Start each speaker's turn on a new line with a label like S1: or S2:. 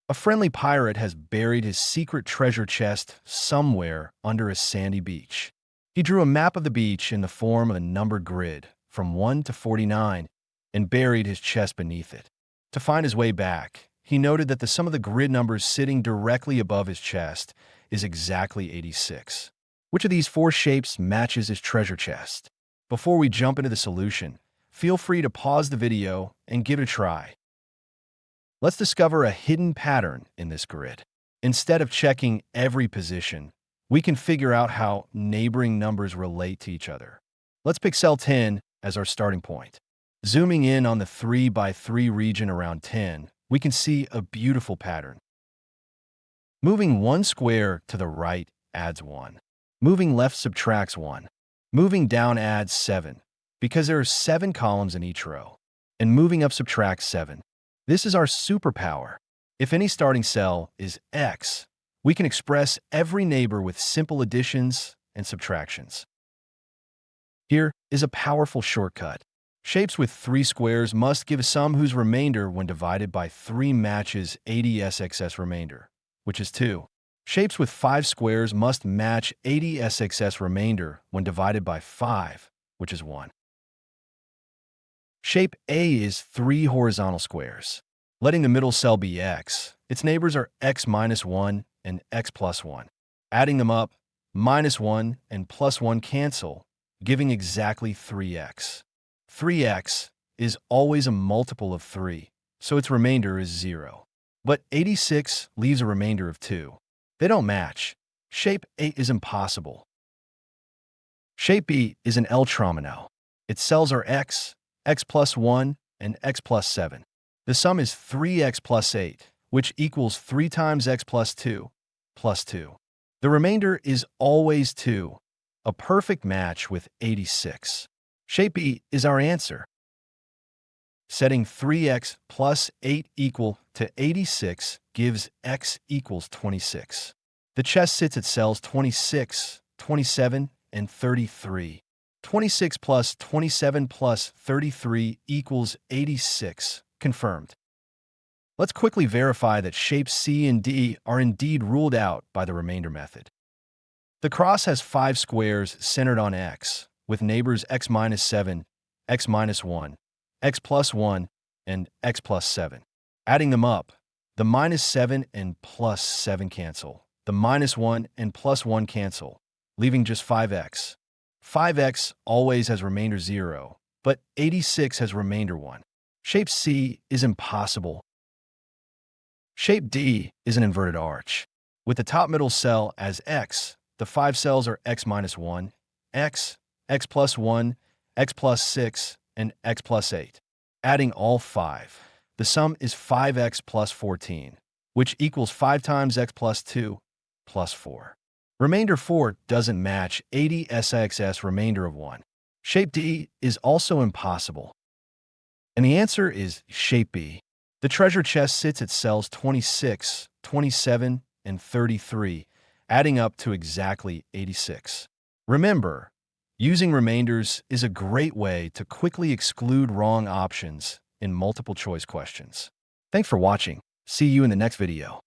S1: A friendly pirate has buried his secret treasure chest somewhere under a sandy beach. He drew a map of the beach in the form of a numbered grid from 1 to 49 and buried his chest beneath it. To find his way back, he noted that the sum of the grid numbers sitting directly above his chest is exactly 86. Which of these four shapes matches his treasure chest? Before we jump into the solution, feel free to pause the video and give it a try. Let's discover a hidden pattern in this grid. Instead of checking every position, we can figure out how neighboring numbers relate to each other. Let's pick cell 10 as our starting point. Zooming in on the 3 by 3 region around 10, we can see a beautiful pattern. Moving one square to the right adds 1. Moving left subtracts 1. Moving down adds 7, because there are 7 columns in each row. And moving up subtracts 7. This is our superpower. If any starting cell is X, we can express every neighbor with simple additions and subtractions. Here is a powerful shortcut. Shapes with 3 squares must give a sum whose remainder when divided by 3 matches 80SXS remainder, which is 2. Shapes with 5 squares must match 80SXS remainder when divided by 5, which is 1. Shape A is 3 horizontal squares. Letting the middle cell be X, its neighbors are X minus 1 and X plus 1. Adding them up, minus 1 and plus 1 cancel, giving exactly 3X. 3X is always a multiple of 3, so its remainder is 0. But 86 leaves a remainder of 2. They don't match. Shape A is impossible. Shape B is an L-Tromino. Its cells are X, X plus 1, and X plus 7. The sum is 3X plus 8, which equals 3 times X plus 2, plus 2. The remainder is always 2, a perfect match with 86. Shape B is our answer. Setting 3X plus 8 equal to 86 gives X equals 26. The chest sits at cells 26, 27, and 33. 26 plus 27 plus 33 equals 86. Confirmed. Let's quickly verify that shapes C and D are indeed ruled out by the remainder method. The cross has 5 squares centered on X, with neighbors X minus 7, X minus 1, X plus 1, and X plus 7. Adding them up, the minus 7 and plus 7 cancel. The minus 1 and plus 1 cancel, leaving just 5X. 5X always has remainder 0, but 86 has remainder 1. Shape C is impossible. Shape D is an inverted arch. With the top middle cell as X, the 5 cells are X minus 1, X, X plus 1, X plus 6, and X plus 8. Adding all 5, the sum is 5X plus 14, which equals 5 times X plus 2, plus 4. Remainder 4 doesn't match 80SXS remainder of 1. Shape D is also impossible. And the answer is shape B. The treasure chest sits at cells 26, 27, and 33, adding up to exactly 86. Remember, using remainders is a great way to quickly exclude wrong options in multiple choice questions. Thanks for watching. See you in the next video.